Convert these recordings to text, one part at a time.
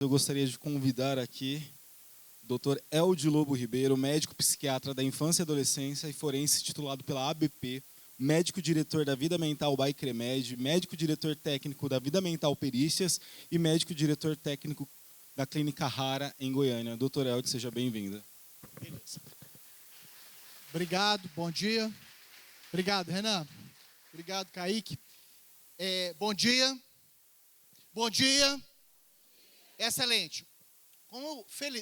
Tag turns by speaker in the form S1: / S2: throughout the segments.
S1: Eu gostaria de convidar aqui o Dr. Eldio Lobo Ribeiro, médico psiquiatra da infância e adolescência e forense titulado pela ABP, médico diretor da Vida Mental by Cremed, médico diretor técnico da Vida Mental Perícias e médico diretor técnico da Clínica Rara em Goiânia. Dr. Eldio, seja bem-vinda.
S2: Beleza. Obrigado, bom dia. Obrigado, Renan. Obrigado, Kaique. Bom dia. Bom dia. Excelente.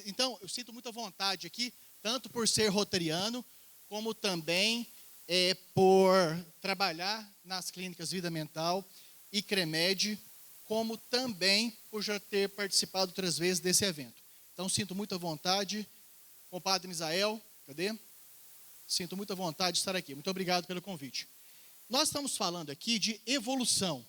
S2: Então, eu sinto muita vontade aqui, tanto por ser rotariano, como também por trabalhar nas clínicas Vida Mental e Cremed, como também por já ter participado outras vezes desse evento. Então, sinto muita vontade, compadre Misael, cadê? Sinto muita vontade de estar aqui. Muito obrigado pelo convite. Nós estamos falando aqui de evolução.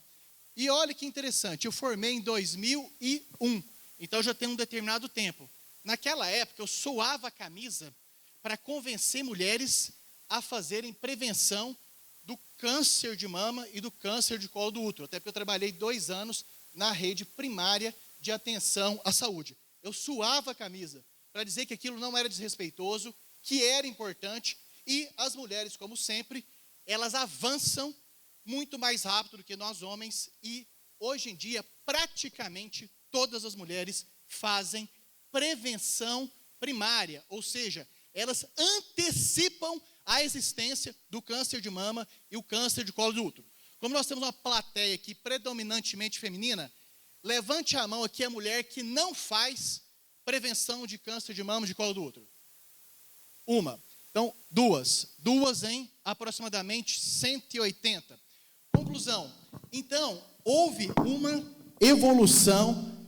S2: E olha que interessante, eu formei em 2001. Então, já tem um determinado tempo. Naquela época, eu suava a camisa para convencer mulheres a fazerem prevenção do câncer de mama e do câncer de colo do útero. Até porque eu trabalhei 2 anos na rede primária de atenção à saúde. Eu suava a camisa para dizer que aquilo não era desrespeitoso, que era importante. E as mulheres, como sempre, elas avançam muito mais rápido do que nós homens. E, hoje em dia, praticamente todas as mulheres fazem prevenção primária, ou seja, elas antecipam a existência do câncer de mama e o câncer de colo do útero. Como nós temos uma plateia aqui predominantemente feminina, levante a mão aqui a mulher que não faz prevenção de câncer de mama e de colo do útero. Uma. Então, duas em aproximadamente 180. Conclusão. Então, houve uma evolução,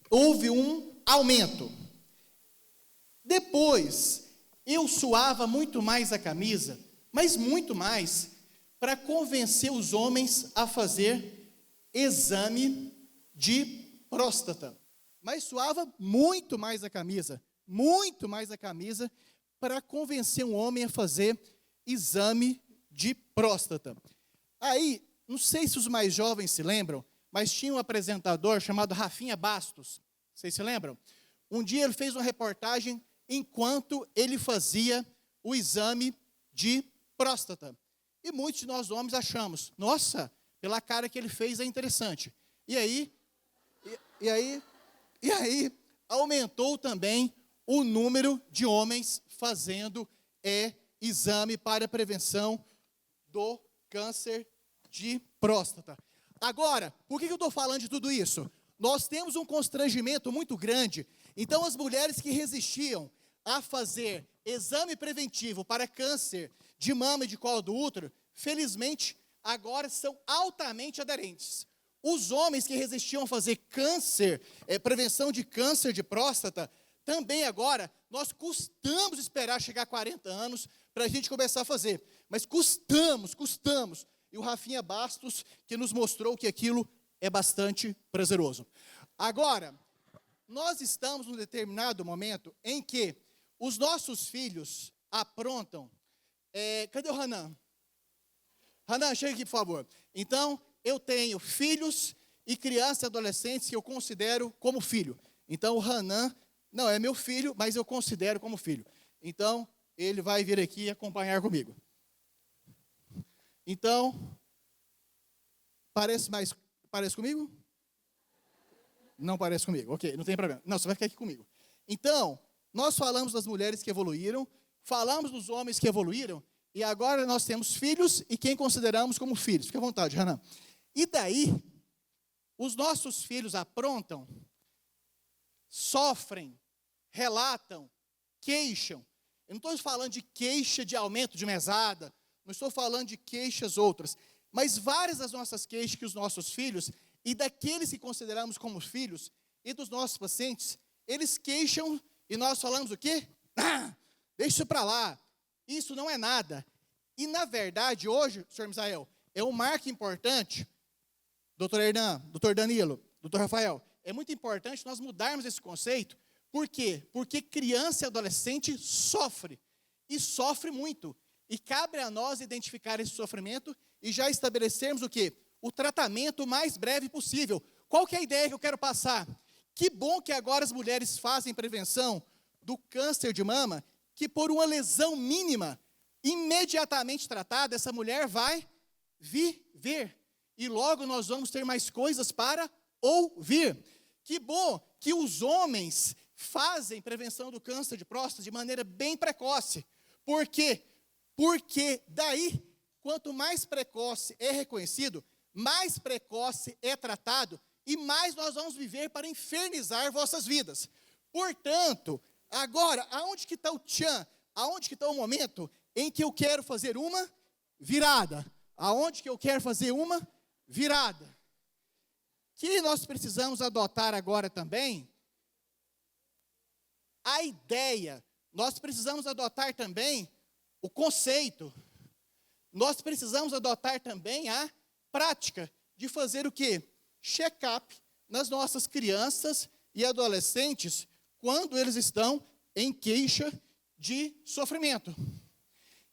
S2: houve um aumento. Depois, eu suava muito mais a camisa, mas muito mais, para convencer os homens a fazer exame de próstata. Mas suava muito mais a camisa, para convencer um homem a fazer exame de próstata. Aí, não sei se os mais jovens se lembram, mas tinha um apresentador chamado Rafinha Bastos. Vocês se lembram? Um dia ele fez uma reportagem enquanto ele fazia o exame de próstata. E muitos de nós homens achamos, nossa, pela cara que ele fez é interessante. E aí aumentou também o número de homens fazendo exame para a prevenção do câncer de próstata. Agora, por que eu estou falando de tudo isso? Nós temos um constrangimento muito grande. Então, as mulheres que resistiam a fazer exame preventivo para câncer de mama e de colo do útero, felizmente, agora são altamente aderentes. Os homens que resistiam a fazer prevenção de câncer de próstata, também agora, nós custamos esperar chegar a 40 anos para a gente começar a fazer. Mas custamos. E o Rafinha Bastos, que nos mostrou que aquilo é bastante prazeroso. Agora, nós estamos num determinado momento em que os nossos filhos aprontam. Cadê o Hanan? Hanan, chega aqui, por favor. Então, eu tenho filhos e crianças e adolescentes que eu considero como filho. Então, o Hanan não é meu filho, mas eu considero como filho. Então, ele vai vir aqui acompanhar comigo. Então, parece comigo? Não parece comigo, ok, não tem problema. Não, você vai ficar aqui comigo. Então, nós falamos das mulheres que evoluíram, falamos dos homens que evoluíram, e agora nós temos filhos e quem consideramos como filhos. Fique à vontade, Hanan. E daí, os nossos filhos aprontam, sofrem, relatam, queixam. Eu não estou falando de queixa de aumento de mesada, não estou falando de queixas outras, mas várias das nossas queixas que os nossos filhos, e daqueles que consideramos como filhos, e dos nossos pacientes, eles queixam e nós falamos o quê? Deixa isso para lá, isso não é nada. E na verdade, hoje, senhor Misael, é um marco importante, doutor Hernan, doutor Danilo, doutor Rafael, é muito importante nós mudarmos esse conceito. Por quê? Porque criança e adolescente sofre, e sofre muito. E cabe a nós identificar esse sofrimento e já estabelecermos o quê? O tratamento o mais breve possível. Qual que é a ideia que eu quero passar? Que bom que agora as mulheres fazem prevenção do câncer de mama, que por uma lesão mínima, imediatamente tratada, essa mulher vai viver. E logo nós vamos ter mais coisas para ouvir. Que bom que os homens fazem prevenção do câncer de próstata de maneira bem precoce. Por quê? Porque daí, quanto mais precoce é reconhecido, mais precoce é tratado e mais nós vamos viver para infernizar vossas vidas. Portanto, agora, aonde que está o tchan? Aonde que está o momento em que eu quero fazer uma virada? Aonde que eu quero fazer uma virada? Que nós precisamos adotar agora também a ideia, nós precisamos adotar também o conceito, nós precisamos adotar também a prática de fazer o quê? Check-up nas nossas crianças e adolescentes quando eles estão em queixa de sofrimento.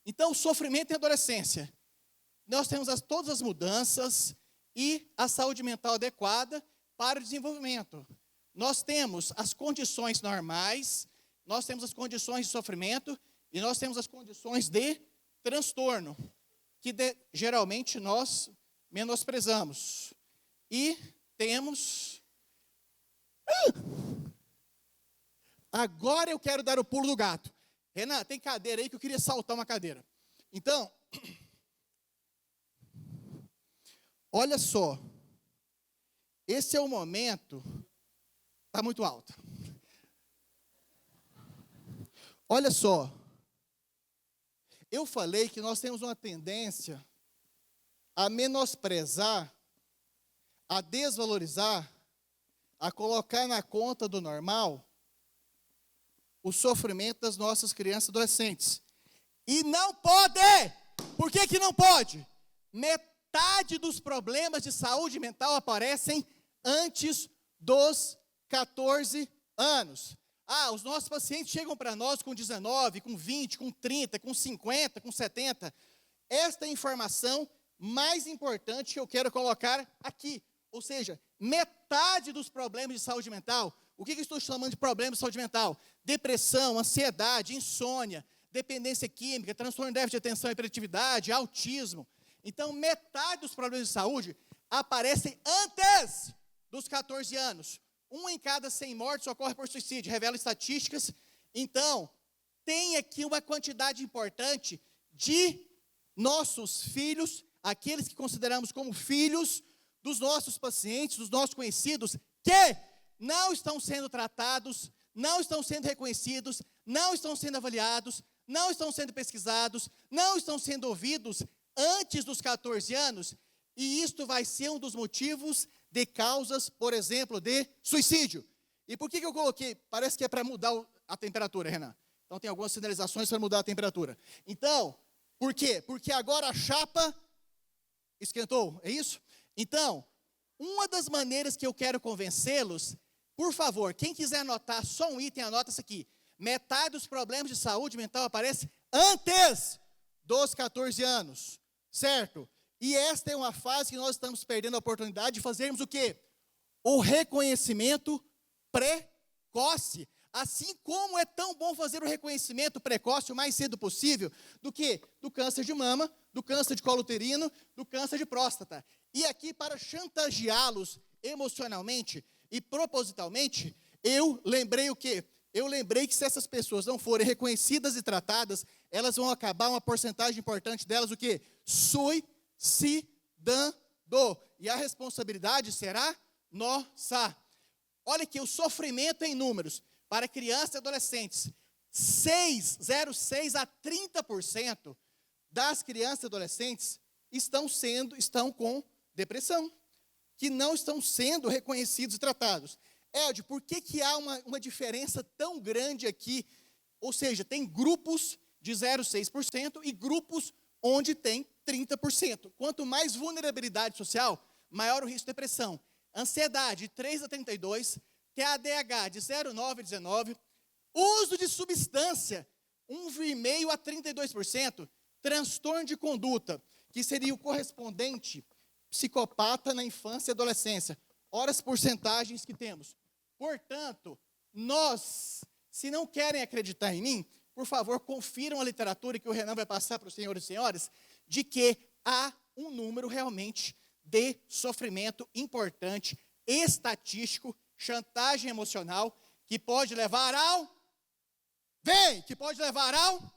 S2: Então, o sofrimento em adolescência, nós temos todas as mudanças e a saúde mental adequada para o desenvolvimento. Nós temos as condições normais, nós temos as condições de sofrimento e nós temos as condições de transtorno, que geralmente nós menosprezamos. E temos... Agora eu quero dar o pulo do gato. Renan, tem cadeira aí que eu queria saltar uma cadeira. Então, olha só. Esse é o momento... Está muito alto. Olha só. Eu falei que nós temos uma tendência a menosprezar, a desvalorizar, a colocar na conta do normal o sofrimento das nossas crianças e adolescentes. E não pode! Por que que não pode? Metade dos problemas de saúde mental aparecem antes dos 14 anos. Os nossos pacientes chegam para nós com 19, com 20, com 30, com 50, com 70. Esta é a informação mais importante que eu quero colocar aqui. Ou seja, metade dos problemas de saúde mental, o que eu estou chamando de problemas de saúde mental? Depressão, ansiedade, insônia, dependência química, transtorno de déficit de atenção e hiperatividade, autismo. Então, metade dos problemas de saúde aparecem antes dos 14 anos. 1 em cada 100 mortes ocorre por suicídio, revela estatísticas. Então, tem aqui uma quantidade importante de nossos filhos, aqueles que consideramos como filhos dos nossos pacientes, dos nossos conhecidos, que não estão sendo tratados, não estão sendo reconhecidos, não estão sendo avaliados, não estão sendo pesquisados, não estão sendo ouvidos antes dos 14 anos, e isto vai ser um dos motivos de causas, por exemplo, de suicídio. E por que eu coloquei? Parece que é para mudar a temperatura, Renan. Então tem algumas sinalizações para mudar a temperatura. Então, por quê? Porque agora a chapa esquentou, é isso? Então, uma das maneiras que eu quero convencê-los, por favor, quem quiser anotar só um item, anota isso aqui. Metade dos problemas de saúde mental aparece antes dos 14 anos, certo? E esta é uma fase que nós estamos perdendo a oportunidade de fazermos o quê? O reconhecimento precoce. Assim como é tão bom fazer o reconhecimento precoce o mais cedo possível, do que? Do câncer de mama, do câncer de colo uterino, do câncer de próstata. E aqui, para chantageá-los emocionalmente e propositalmente, eu lembrei o quê? Eu lembrei que se essas pessoas não forem reconhecidas e tratadas, elas vão acabar, uma porcentagem importante delas, o quê? Suicidando. E a responsabilidade será nossa. Olha aqui, o sofrimento em números para crianças e adolescentes. 0,6 a 30% das crianças e adolescentes estão com depressão, que não estão sendo reconhecidos e tratados. Ed, por que há uma diferença tão grande aqui? Ou seja, tem grupos de 0,6% e grupos onde tem 30%. Quanto mais vulnerabilidade social, maior o risco de depressão. Ansiedade, de 3 a 32, TDAH, de 0,9 a 19, uso de substância, 1,5 a 32%, transtorno de conduta, que seria o correspondente psicopata na infância e adolescência. Olha as porcentagens que temos. Portanto, nós, se não querem acreditar em mim, por favor, confiram a literatura que o Renan vai passar para os senhores e senhoras, de que há um número realmente de sofrimento importante, estatístico, chantagem emocional, que pode levar ao... que pode levar ao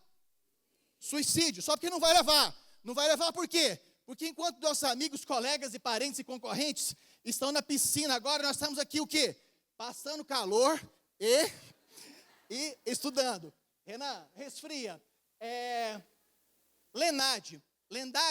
S2: suicídio. Só porque não vai levar. Não vai levar por quê? Porque enquanto nossos amigos, colegas e parentes e concorrentes estão na piscina agora, nós estamos aqui o quê? Passando calor e estudando. Renan, resfria. Lenad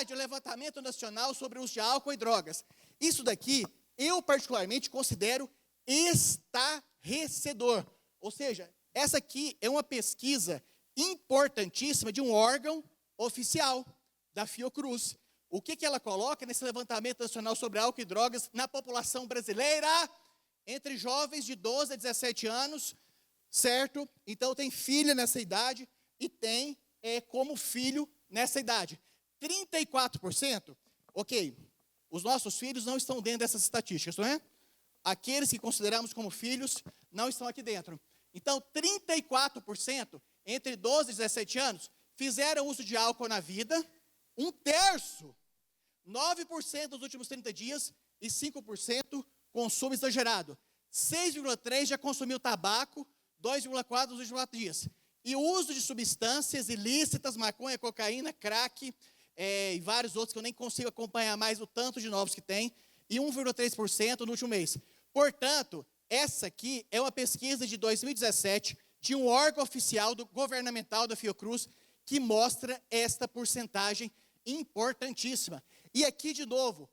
S2: é o Levantamento Nacional sobre o Uso de Álcool e Drogas. Isso daqui, eu particularmente considero estarrecedor. Ou seja, essa aqui é uma pesquisa importantíssima de um órgão oficial da Fiocruz. O que ela coloca nesse levantamento nacional sobre álcool e drogas na população brasileira? Entre jovens de 12 a 17 anos, certo? Então tem filha nessa idade e tem como filho nessa idade. 34%, ok, os nossos filhos não estão dentro dessas estatísticas, não é? Aqueles que consideramos como filhos não estão aqui dentro. Então, 34% entre 12 e 17 anos fizeram uso de álcool na vida, 1/3, 9% nos últimos 30 dias e 5% consumo exagerado. 6,3% já consumiu tabaco, 2,4% nos últimos 4 dias. E o uso de substâncias ilícitas, maconha, cocaína, crack, e vários outros que eu nem consigo acompanhar mais o tanto de novos que tem, e 1,3% no último mês. Portanto, essa aqui é uma pesquisa de 2017 de um órgão oficial governamental da Fiocruz que mostra esta porcentagem importantíssima. E aqui, de novo,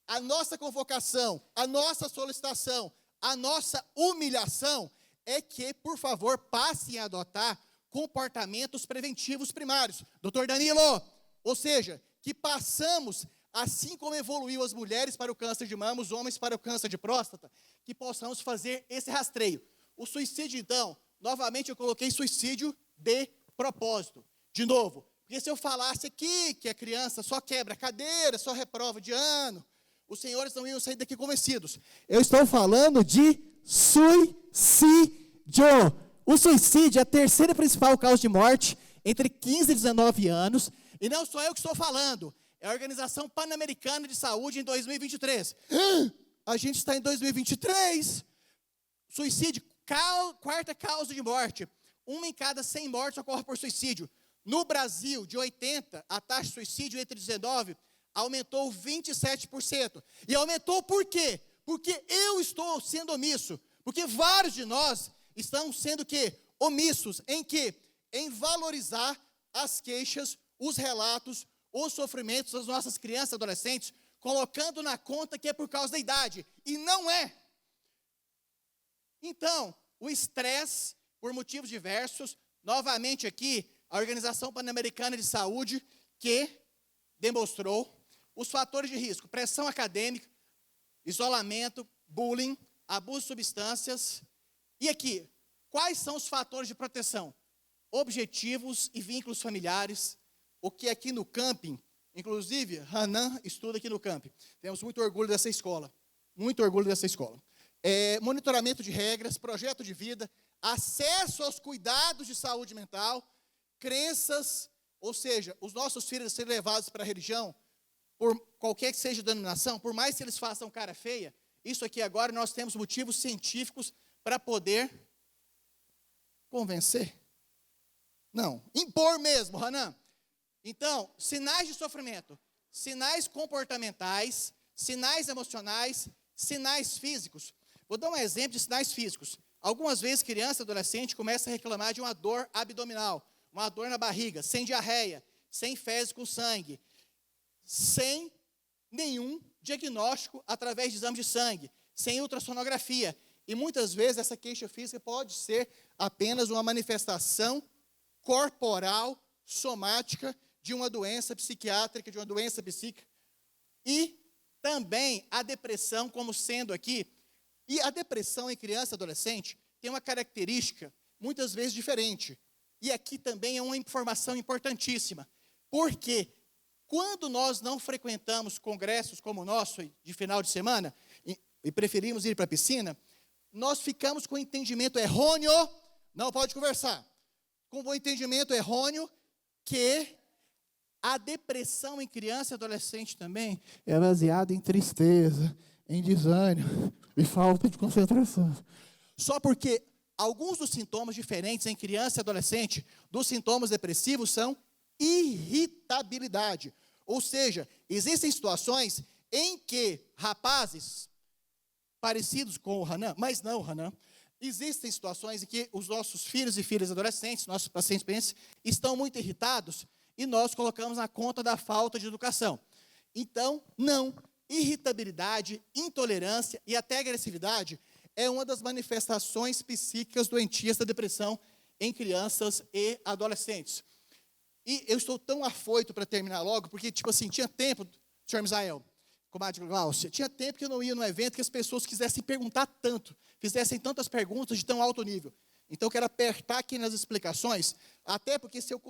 S2: a nossa convocação, a nossa solicitação, a nossa humilhação é que, por favor, passem a adotar comportamentos preventivos primários. Doutor Danilo, ou seja, que passamos, assim como evoluiu as mulheres para o câncer de mama, os homens para o câncer de próstata, que possamos fazer esse rastreio. O suicídio, então, novamente eu coloquei suicídio de propósito. De novo, porque se eu falasse aqui que a criança só quebra cadeira, só reprova de ano, os senhores não iam sair daqui convencidos. Eu estou falando de suicídio. O suicídio é a terceira principal causa de morte entre 15 e 19 anos. E não sou eu que estou falando. É a Organização Pan-Americana de Saúde em 2023. A gente está em 2023. Suicídio, quarta causa de morte. 1 em cada 100 mortes ocorre por suicídio. No Brasil, de 80, a taxa de suicídio entre 19 aumentou 27%. E aumentou por quê? Porque eu estou sendo omisso. Porque vários de nós estão sendo quê? Omissos. Em quê? Em valorizar as queixas, os relatos, os sofrimentos das nossas crianças e adolescentes, colocando na conta que é por causa da idade. E não é. Então, o estresse, por motivos diversos, novamente aqui, a Organização Pan-Americana de Saúde, que demonstrou os fatores de risco: pressão acadêmica, isolamento, bullying, abuso de substâncias. E aqui, quais são os fatores de proteção? Objetivos e vínculos familiares. O que aqui no camping, inclusive, Hanan estuda aqui no camping. Temos muito orgulho dessa escola. Muito orgulho dessa escola. Monitoramento de regras, projeto de vida, acesso aos cuidados de saúde mental, crenças, ou seja, os nossos filhos serem levados para a religião, por qualquer que seja a denominação, por mais que eles façam cara feia, isso aqui agora nós temos motivos científicos para poder convencer. Não, impor mesmo, Hanan. Então, sinais de sofrimento, sinais comportamentais, sinais emocionais, sinais físicos. Vou dar um exemplo de sinais físicos. Algumas vezes, criança e adolescente começa a reclamar de uma dor abdominal, uma dor na barriga, sem diarreia, sem fezes com sangue, sem nenhum diagnóstico através de exame de sangue, sem ultrassonografia. E muitas vezes essa queixa física pode ser apenas uma manifestação corporal, somática, de uma doença psiquiátrica, de uma doença psíquica. E também a depressão, como sendo aqui. E a depressão em criança e adolescente tem uma característica muitas vezes diferente. E aqui também é uma informação importantíssima. Porque quando nós não frequentamos congressos como o nosso, de final de semana, e preferimos ir para a piscina, nós ficamos com o entendimento errôneo, não pode conversar, com o entendimento errôneo que a depressão em criança e adolescente também é baseada em tristeza, em desânimo e falta de concentração. Só porque alguns dos sintomas diferentes em criança e adolescente dos sintomas depressivos são irritabilidade. Ou seja, existem situações em que rapazes parecidos com o Hanan, mas não o Hanan, existem situações em que os nossos filhos e filhas adolescentes, nossos pacientes, estão muito irritados e nós colocamos na conta da falta de educação. Então, não, irritabilidade, intolerância e até agressividade é uma das manifestações psíquicas doentias da depressão em crianças e adolescentes. E eu estou tão afoito para terminar logo, porque, tinha tempo, senhor Misael, comadre Gláucia, tinha tempo que eu não ia num evento que as pessoas quisessem perguntar tanto, fizessem tantas perguntas de tão alto nível. Então, eu quero apertar aqui nas explicações, até porque se eu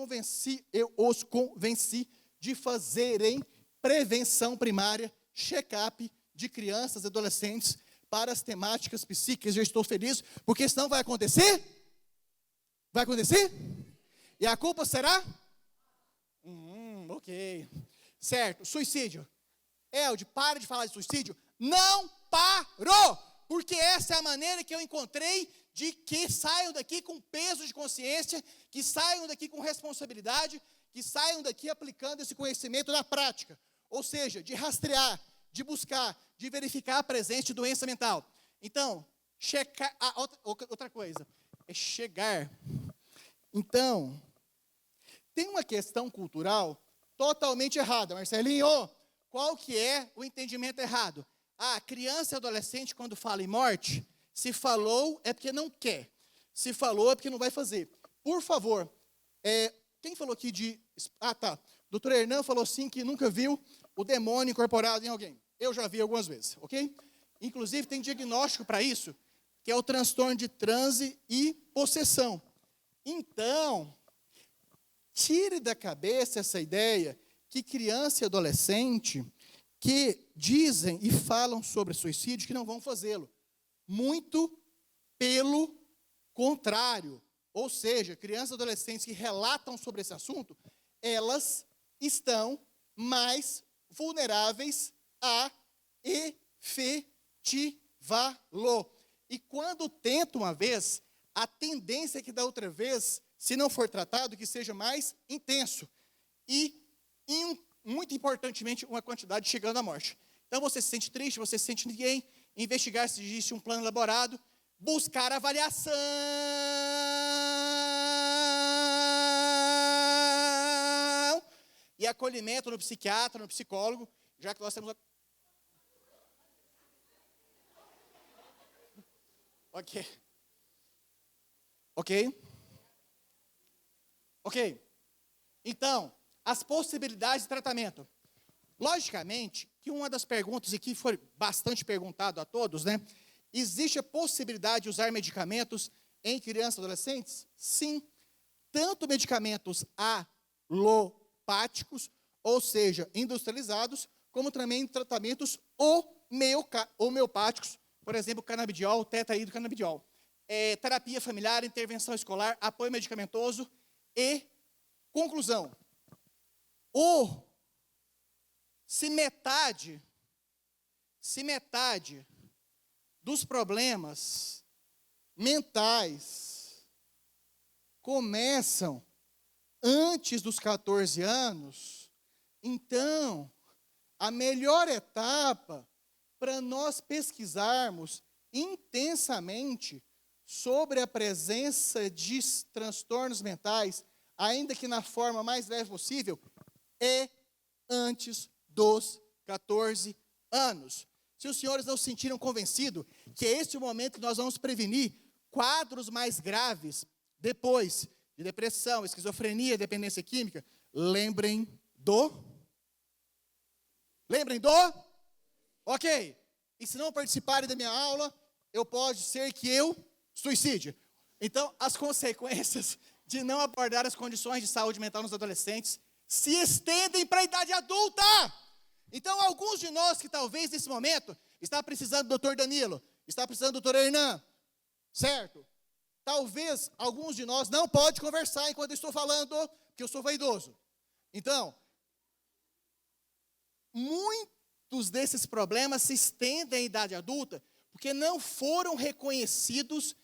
S2: os convenci de fazerem prevenção primária, check-up de crianças e adolescentes para as temáticas psíquicas. Eu estou feliz, porque senão vai acontecer? Vai acontecer? E a culpa será? Ok. Certo, suicídio. Elde, para de falar de suicídio. Não parou! Porque essa é a maneira que eu encontrei de que saiam daqui com peso de consciência, que saiam daqui com responsabilidade, que saiam daqui aplicando esse conhecimento na prática. Ou seja, de rastrear, de buscar, de verificar a presença de doença mental. Então, checar. Outra coisa, é chegar. Então, tem uma questão cultural totalmente errada. Marcelinho, qual que é o entendimento errado? Criança e adolescente, quando fala em morte, se falou é porque não quer. Se falou é porque não vai fazer. Por favor, quem falou aqui de... Doutor Hernan falou assim que nunca viu o demônio incorporado em alguém. Eu já vi algumas vezes, ok? Inclusive, tem diagnóstico para isso, que é o transtorno de transe e possessão. Então, tire da cabeça essa ideia que criança e adolescente que dizem e falam sobre suicídio que não vão fazê-lo. Muito pelo contrário. Ou seja, crianças e adolescentes que relatam sobre esse assunto, elas estão mais vulneráveis a efetivá-lo. E quando tenta uma vez, a tendência é que da outra vez, se não for tratado, que seja mais intenso. E, muito importantemente, uma quantidade chegando à morte. Então, você se sente triste, você se sente ninguém, investigar se existe um plano elaborado, buscar avaliação e acolhimento no psiquiatra, no psicólogo, já que nós temos... Ok. Então, as possibilidades de tratamento. Logicamente, que uma das perguntas, e que foi bastante perguntado a todos, né? Existe a possibilidade de usar medicamentos em crianças e adolescentes? Sim. Tanto medicamentos alopáticos, ou seja, industrializados, como também tratamentos homeopáticos, por exemplo, canabidiol, tetraidrocanabidiol. Terapia familiar, intervenção escolar, apoio medicamentoso e conclusão. Se metade dos problemas mentais começam antes dos 14 anos, então, a melhor etapa para nós pesquisarmos intensamente sobre a presença de transtornos mentais, ainda que na forma mais leve possível, é antes dos 14 anos. Se os senhores não se sentiram convencidos que é este o momento que nós vamos prevenir quadros mais graves, depois de depressão, esquizofrenia, dependência química, lembrem do? Ok. E se não participarem da minha aula, pode ser que eu suicide. Então, as consequências de não abordar as condições de saúde mental nos adolescentes se estendem para a idade adulta. Então, alguns de nós que talvez nesse momento está precisando do Dr. Danilo, está precisando do Dr. Hernan, certo? Talvez alguns de nós não podem conversar enquanto eu estou falando, porque eu sou vaidoso. Então, muitos desses problemas se estendem à idade adulta porque não foram reconhecidos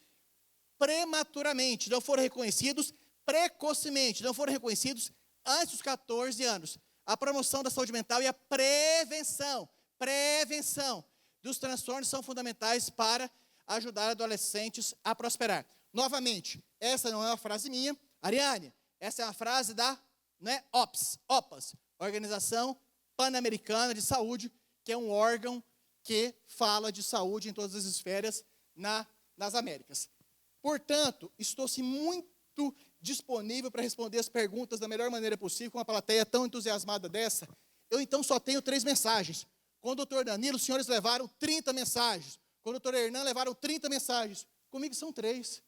S2: prematuramente, não foram reconhecidos precocemente, não foram reconhecidos antes dos 14 anos. A promoção da saúde mental e a prevenção dos transtornos são fundamentais para ajudar adolescentes a prosperar. Novamente, essa não é uma frase minha, Ariane, essa é uma frase da OPAS, Organização Pan-Americana de Saúde, que é um órgão que fala de saúde em todas as esferas nas Américas. Portanto, estou-se muito disponível para responder as perguntas da melhor maneira possível, com uma plateia tão entusiasmada dessa. Eu, então, só tenho 3 mensagens. Com o doutor Danilo, os senhores levaram 30 mensagens. Com o doutor Hernan, levaram 30 mensagens. Comigo são 3.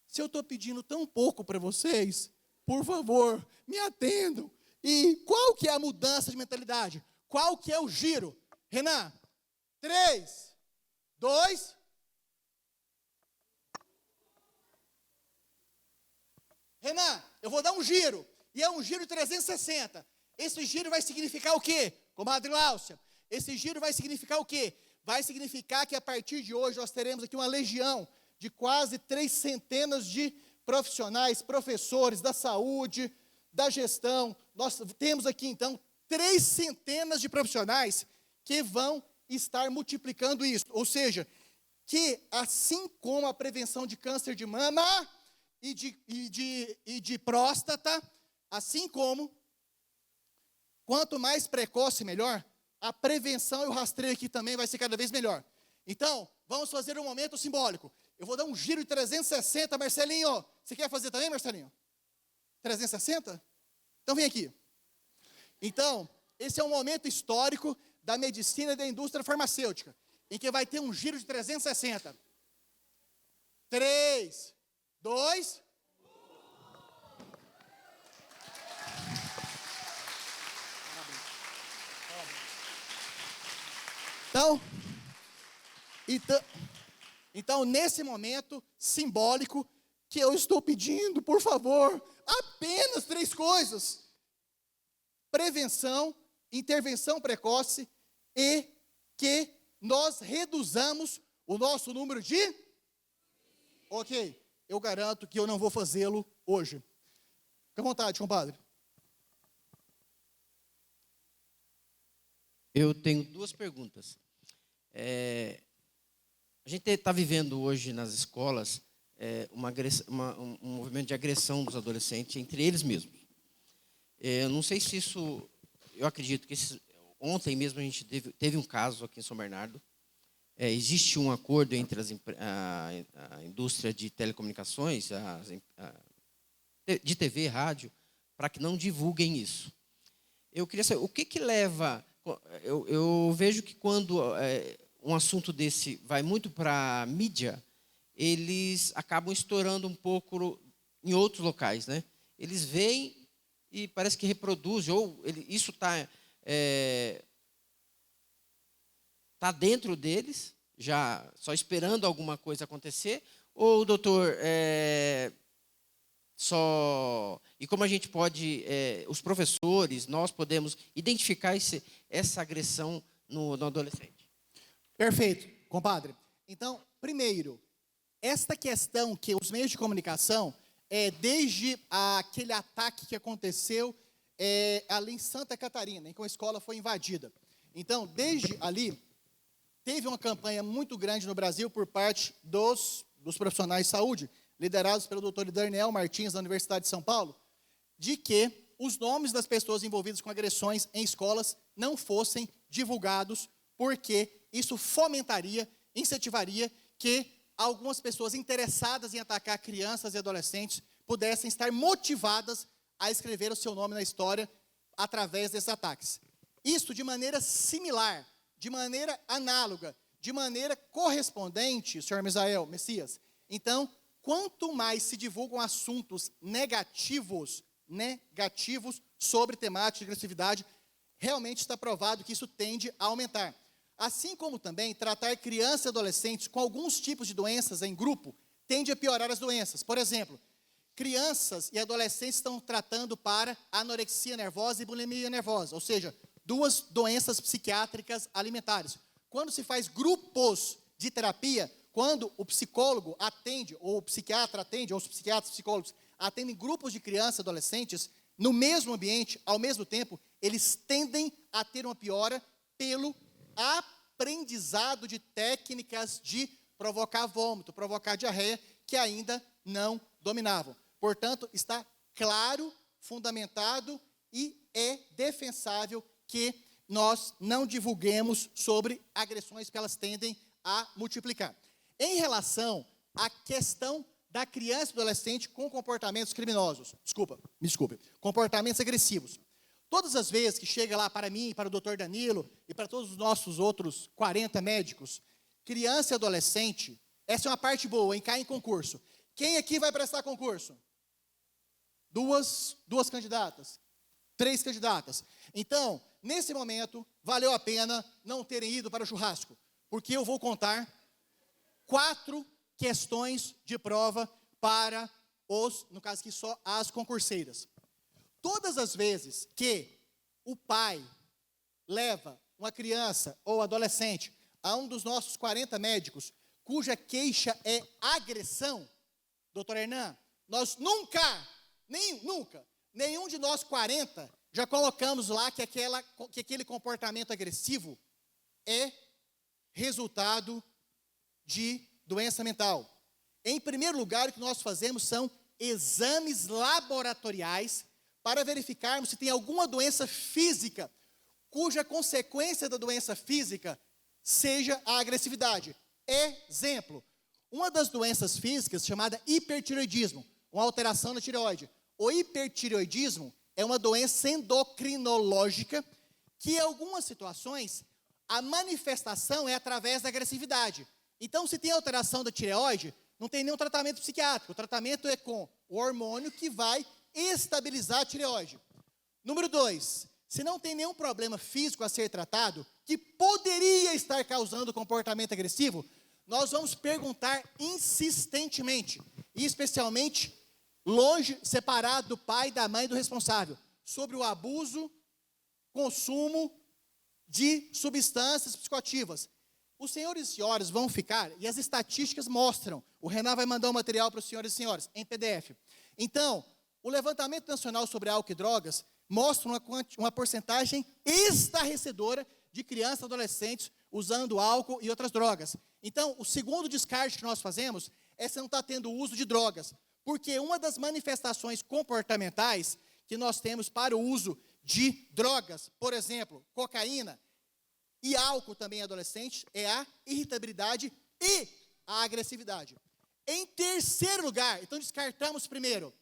S2: Se eu estou pedindo tão pouco para vocês, por favor, me atendam. E qual que é a mudança de mentalidade? Qual que é o giro? Renan, 3, 2... Renan, eu vou dar um giro, e é um giro de 360. Esse giro vai significar o quê? Comadre Láucia, esse giro vai significar o quê? Vai significar que a partir de hoje nós teremos aqui uma legião de quase 300 de profissionais, professores da saúde, da gestão. Nós temos aqui, então, 300 de profissionais que vão estar multiplicando isso. Ou seja, que assim como a prevenção de câncer de mama e de próstata, assim como, quanto mais precoce, melhor, a prevenção e o rastreio aqui também vai ser cada vez melhor. Então, vamos fazer um momento simbólico. Eu vou dar um giro de 360, Marcelinho. Você quer fazer também, Marcelinho? 360? Então vem aqui. Então, esse é um momento histórico da medicina e da indústria farmacêutica, em que vai ter um giro de 360. 3, 2... Então, nesse momento simbólico, que eu estou pedindo, por favor, apenas 3 coisas: prevenção, intervenção precoce e que nós reduzamos o nosso número de... Ok, eu garanto que eu não vou fazê-lo hoje. Fique à vontade, compadre.
S3: Eu tenho 2 perguntas. A gente está vivendo hoje nas escolas um movimento de agressão dos adolescentes entre eles mesmos. Eu não sei se isso... Eu acredito que ontem mesmo a gente teve um caso aqui em São Bernardo. Existe um acordo entre a indústria de telecomunicações, de TV, rádio, para que não divulguem isso. Eu queria saber, o que leva... Eu vejo que quando um assunto desse vai muito para a mídia, eles acabam estourando um pouco em outros locais, né? Eles veem e parece que reproduzem, ou isso está dentro deles, já só esperando alguma coisa acontecer, ou o doutor E como a gente pode, os professores, nós podemos identificar essa agressão no adolescente?
S2: Perfeito, compadre. Então, primeiro, esta questão que os meios de comunicação, desde aquele ataque que aconteceu ali em Santa Catarina, em que uma escola foi invadida. Então, desde ali, teve uma campanha muito grande no Brasil por parte dos profissionais de saúde, liderados pelo doutor Darnel Martins, da Universidade de São Paulo, de que os nomes das pessoas envolvidas com agressões em escolas não fossem divulgados, porque isso fomentaria, incentivaria que algumas pessoas interessadas em atacar crianças e adolescentes pudessem estar motivadas a escrever o seu nome na história através desses ataques. Isso de maneira similar, de maneira análoga, de maneira correspondente, senhor Misael Messias. Então, quanto mais se divulgam assuntos negativos sobre temática de agressividade, realmente está provado que isso tende a aumentar. Assim como também tratar crianças e adolescentes com alguns tipos de doenças em grupo tende a piorar as doenças. Por exemplo, crianças e adolescentes estão tratando para anorexia nervosa e bulimia nervosa, ou seja, duas doenças psiquiátricas alimentares. Quando se faz grupos de terapia, quando o psicólogo atende, ou o psiquiatra atende, ou os psiquiatras e psicólogos atendem grupos de crianças e adolescentes, no mesmo ambiente, ao mesmo tempo, eles tendem a ter uma piora pelo aprendizado de técnicas de provocar vômito, provocar diarreia, que ainda não dominavam. Portanto, está claro, fundamentado e é defensável que nós não divulguemos sobre agressões que elas tendem a multiplicar. Em relação à questão da criança e do adolescente com comportamentos criminosos, comportamentos agressivos. Todas as vezes que chega lá para mim, para o Dr. Danilo e para todos os nossos outros 40 médicos, criança e adolescente, essa é uma parte boa, cai em concurso. Quem aqui vai prestar concurso? Duas candidatas, 3 candidatas. Então, nesse momento, valeu a pena não terem ido para o churrasco, porque eu vou contar 4 questões de prova para no caso aqui só as concurseiras. Todas as vezes que o pai leva uma criança ou adolescente a um dos nossos 40 médicos, cuja queixa é agressão, doutor Hernan, nós nunca, nenhum de nós 40 já colocamos lá que aquele comportamento agressivo é resultado de doença mental. Em primeiro lugar, o que nós fazemos são exames laboratoriais para verificarmos se tem alguma doença física, cuja consequência da doença física seja a agressividade. Exemplo, uma das doenças físicas chamada hipertireoidismo, uma alteração na tireoide. O hipertireoidismo é uma doença endocrinológica que, em algumas situações, a manifestação é através da agressividade. Então, se tem alteração da tireoide, não tem nenhum tratamento psiquiátrico. O tratamento é com o hormônio que vai estabilizar a tireoide. Número 2, se não tem nenhum problema físico a ser tratado, que poderia estar causando comportamento agressivo, nós vamos perguntar insistentemente, e especialmente longe, separado do pai, da mãe e do responsável, sobre o abuso, consumo de substâncias psicoativas. Os senhores e senhoras vão ficar, e as estatísticas mostram, o Renan vai mandar o material para os senhores e senhoras, em PDF. Então, o levantamento nacional sobre álcool e drogas mostra uma porcentagem estarrecedora de crianças e adolescentes usando álcool e outras drogas. Então, o segundo descarte que nós fazemos é se não está tendo uso de drogas, porque uma das manifestações comportamentais que nós temos para o uso de drogas, por exemplo, cocaína e álcool também em adolescentes, é a irritabilidade e a agressividade. Em terceiro lugar, então descartamos primeiro,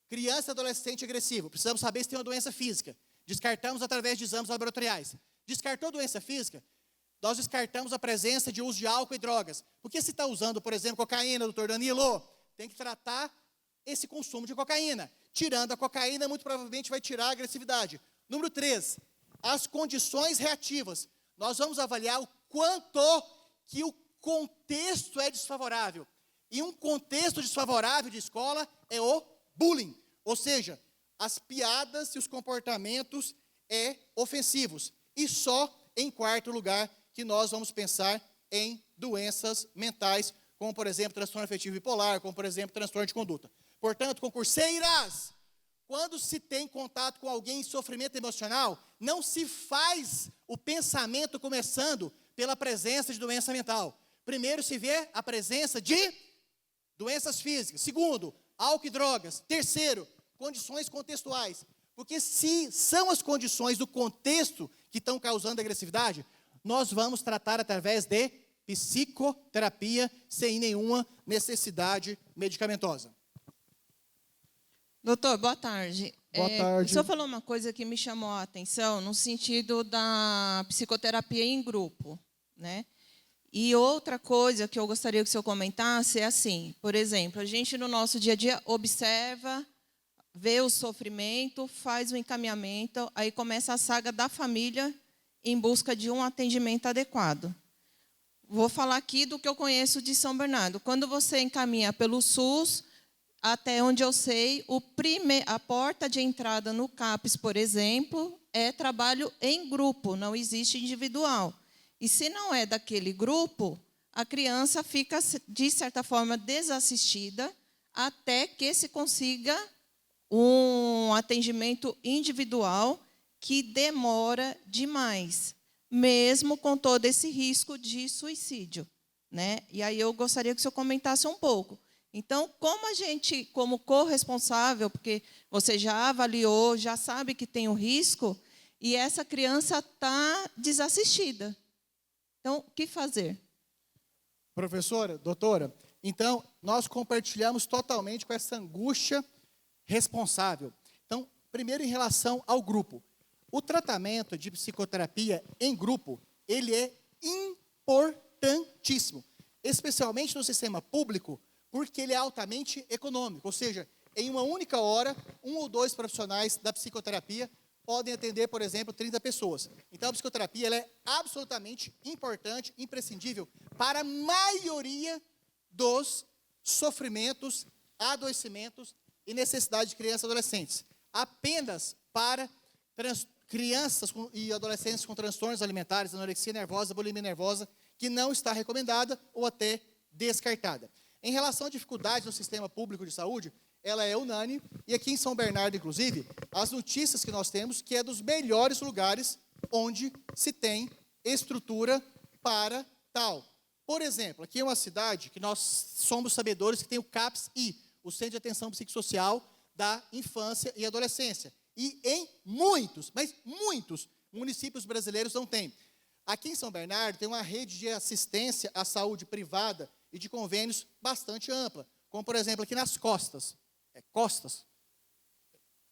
S2: criança e adolescente agressivo, precisamos saber se tem uma doença física, descartamos através de exames laboratoriais. Descartou doença física, nós descartamos a presença de uso de álcool e drogas, porque se está usando, por exemplo, cocaína, doutor Danilo, tem que tratar esse consumo de cocaína. Tirando a cocaína, muito provavelmente vai tirar a agressividade. Número 3, as condições reativas. Nós vamos avaliar o quanto que o contexto é desfavorável. E um contexto desfavorável de escola é o bullying. Ou seja, as piadas e os comportamentos ofensivos. E só em quarto lugar que nós vamos pensar em doenças mentais, como, por exemplo, transtorno afetivo bipolar, como, por exemplo, transtorno de conduta. Portanto, concurseiras, quando se tem contato com alguém em sofrimento emocional, não se faz o pensamento começando pela presença de doença mental. Primeiro se vê a presença de doenças físicas. Segundo, álcool e drogas. Terceiro, condições contextuais. Porque se são as condições do contexto que estão causando agressividade, nós vamos tratar através de psicoterapia sem nenhuma necessidade medicamentosa.
S4: Doutor, boa tarde.
S2: Boa tarde.
S4: O senhor falou uma coisa que me chamou a atenção no sentido da psicoterapia em grupo, né? E outra coisa que eu gostaria que o senhor comentasse é assim, por exemplo, a gente no nosso dia a dia observa, vê o sofrimento, faz o encaminhamento, aí começa a saga da família em busca de um atendimento adequado. vou falar aqui do que eu conheço de São Bernardo. Quando você encaminha pelo SUS, até onde eu sei, a porta de entrada no CAPES, por exemplo, é trabalho em grupo, não existe individual. E se não é daquele grupo, a criança fica, de certa forma, desassistida até que se consiga um atendimento individual que demora demais, mesmo com todo esse risco de suicídio, né? E aí eu gostaria que o senhor comentasse um pouco. Então, como a gente, como corresponsável, porque você já avaliou, já sabe que tem o risco, e essa criança está desassistida. Então, o que fazer?
S2: Professora, doutora, então, nós compartilhamos totalmente com essa angústia responsável. Então, primeiro em relação ao grupo. O tratamento de psicoterapia em grupo, ele é importantíssimo, especialmente no sistema público, porque ele é altamente econômico, ou seja, em uma única hora, 1 ou 2 profissionais da psicoterapia podem atender, por exemplo, 30 pessoas. Então, a psicoterapia ela é absolutamente importante, imprescindível para a maioria dos sofrimentos, adoecimentos e necessidades de crianças e adolescentes. Apenas para crianças e adolescentes com transtornos alimentares, anorexia nervosa, bulimia nervosa, que não está recomendada ou até descartada. Em relação à dificuldade no sistema público de saúde, ela é unânime, e aqui em São Bernardo, inclusive, as notícias que nós temos, que é dos melhores lugares onde se tem estrutura para tal. Por exemplo, aqui é uma cidade que nós somos sabedores que tem o CAPS-I, o Centro de Atenção Psicossocial da Infância e Adolescência. E em muitos, mas muitos municípios brasileiros não tem. Aqui em São Bernardo tem uma rede de assistência à saúde privada e de convênios bastante ampla, como, por exemplo, aqui nas Costas. É Costas?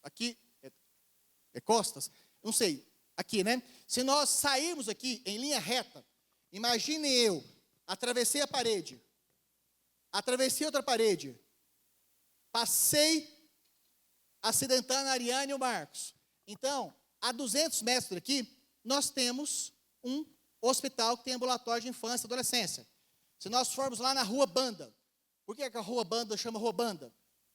S2: Aqui é Costas? Não sei. Aqui, né? Se nós sairmos aqui em linha reta, imagine eu, atravessei a parede, atravessei outra parede, passei acidentando a Ariane e o Marcos. Então, a 200 metros daqui, nós temos um hospital que tem ambulatório de infância e adolescência. Se nós formos lá na Rua Banda, por que a Rua Banda chama Rua Banda?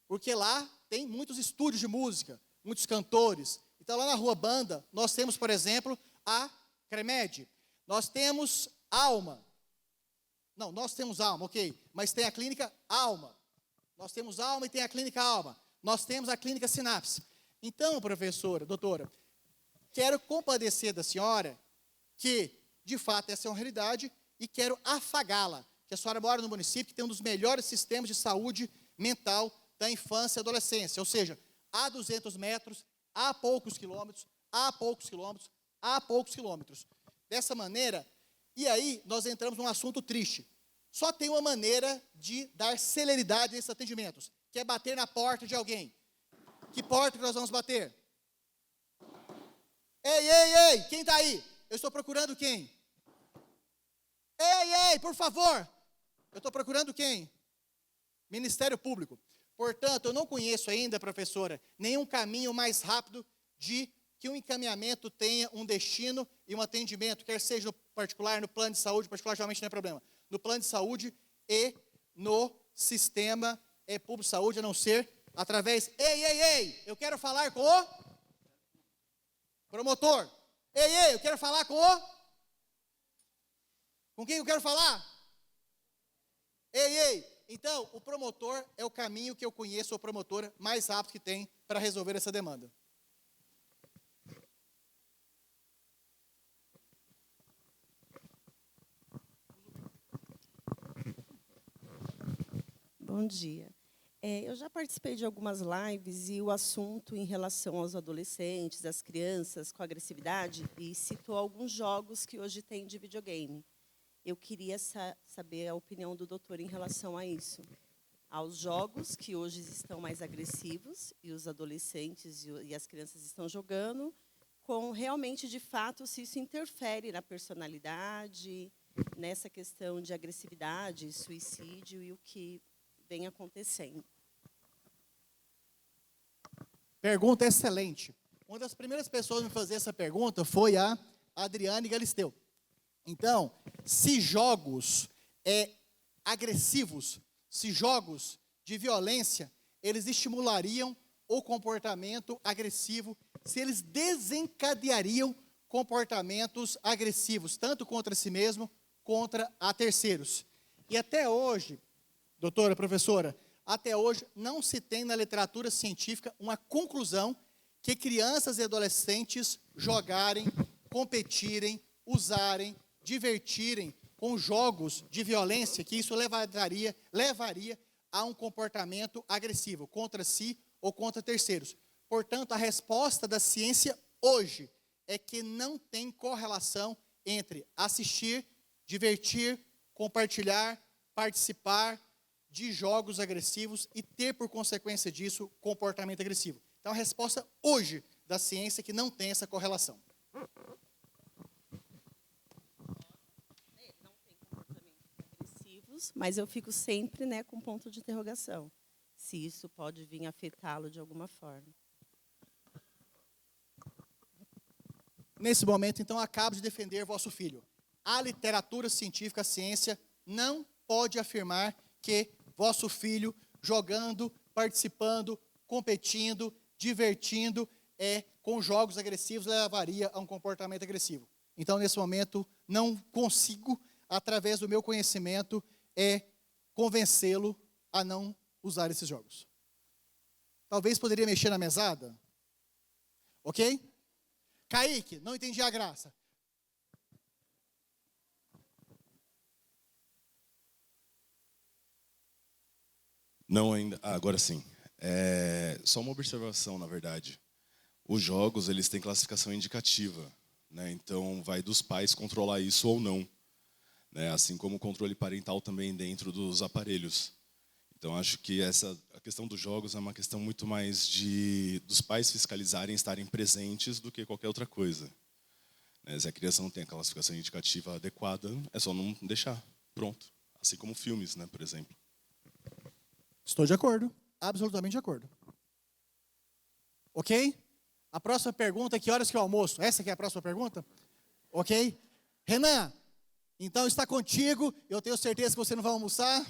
S2: Porque lá tem muitos estúdios de música, muitos cantores. Então, lá na Rua Banda, nós temos, por exemplo, a CREMED. Nós temos Alma. Não, nós temos Alma, ok. Mas tem a clínica Alma. Nós temos Alma e tem a clínica Alma. Nós temos a clínica Sinapse. Então, professora, doutora, quero compadecer da senhora que, de fato, essa é uma realidade e quero afagá-la, que a senhora mora no município que tem um dos melhores sistemas de saúde mental da infância e adolescência, ou seja, a 200 metros, a poucos quilômetros, a poucos quilômetros, a poucos quilômetros. Dessa maneira, e aí nós entramos num assunto triste. Só tem uma maneira de dar celeridade nesses atendimentos, que é bater na porta de alguém. Que porta que nós vamos bater? Ei, ei, ei, quem está aí? Eu estou procurando quem? Ei, ei, por favor. Eu estou procurando quem? Ministério Público. Portanto, eu não conheço ainda, professora, nenhum caminho mais rápido de que um encaminhamento tenha um destino e um atendimento, quer seja no particular, no plano de saúde, particular geralmente não é problema, no plano de saúde e no sistema público de saúde, a não ser através... Ei, ei, ei, eu quero falar com o promotor. Ei, ei, eu quero falar com o... Com quem eu quero falar? Ei, ei. Então, o promotor é o caminho que eu conheço, o promotor mais rápido que tem para resolver essa demanda.
S5: Bom dia. Eu já participei de algumas lives e o assunto em relação aos adolescentes, às crianças com agressividade, e citou alguns jogos que hoje tem de videogame. Eu queria saber a opinião do doutor em relação a isso. Aos jogos que hoje estão mais agressivos e os adolescentes e as crianças estão jogando, com realmente, de fato, se isso interfere na personalidade, nessa questão de agressividade, suicídio e o que vem acontecendo.
S2: Pergunta excelente. Uma das primeiras pessoas a me fazer essa pergunta foi a Adriane Galisteu. Então, se jogos agressivos, se jogos de violência, eles estimulariam o comportamento agressivo, se eles desencadeariam comportamentos agressivos, tanto contra si mesmo, contra a terceiros. E até hoje, doutora, professora, até hoje não se tem na literatura científica uma conclusão que crianças e adolescentes jogarem, competirem, usarem, divertirem com jogos de violência, que isso levaria a um comportamento agressivo contra si ou contra terceiros. Portanto, a resposta da ciência hoje é que não tem correlação entre assistir, divertir, compartilhar, participar de jogos agressivos e ter, por consequência disso, comportamento agressivo. Então, a resposta hoje da ciência é que não tem essa correlação.
S5: Não tem comportamentos agressivos, mas eu fico sempre, né, com ponto de interrogação. Se isso pode vir afetá-lo de alguma forma.
S2: Nesse momento, então, acabo de defender vosso filho. A literatura científica, a ciência, não pode afirmar que vosso filho, jogando, participando, competindo, divertindo, com jogos agressivos, levaria a um comportamento agressivo. Então, nesse momento, não consigo, através do meu conhecimento, convencê-lo a não usar esses jogos. Talvez poderia mexer na mesada? Ok? Kaique, não entendi a graça.
S6: Não ainda. Agora sim. Só uma observação, na verdade. Os jogos, eles têm classificação indicativa, né? Então, vai dos pais controlar isso ou não, né? Assim como o controle parental também dentro dos aparelhos. Então, acho que a questão dos jogos é uma questão muito mais dos pais fiscalizarem, estarem presentes, do que qualquer outra coisa. Se a criança não tem a classificação indicativa adequada, é só não deixar. Pronto. Assim como filmes, né, por exemplo.
S2: Estou de acordo. Absolutamente de acordo. Ok? A próxima pergunta é: que horas que é o almoço? Essa que é a próxima pergunta? Ok? Renan, então está contigo. Eu tenho certeza que você não vai almoçar.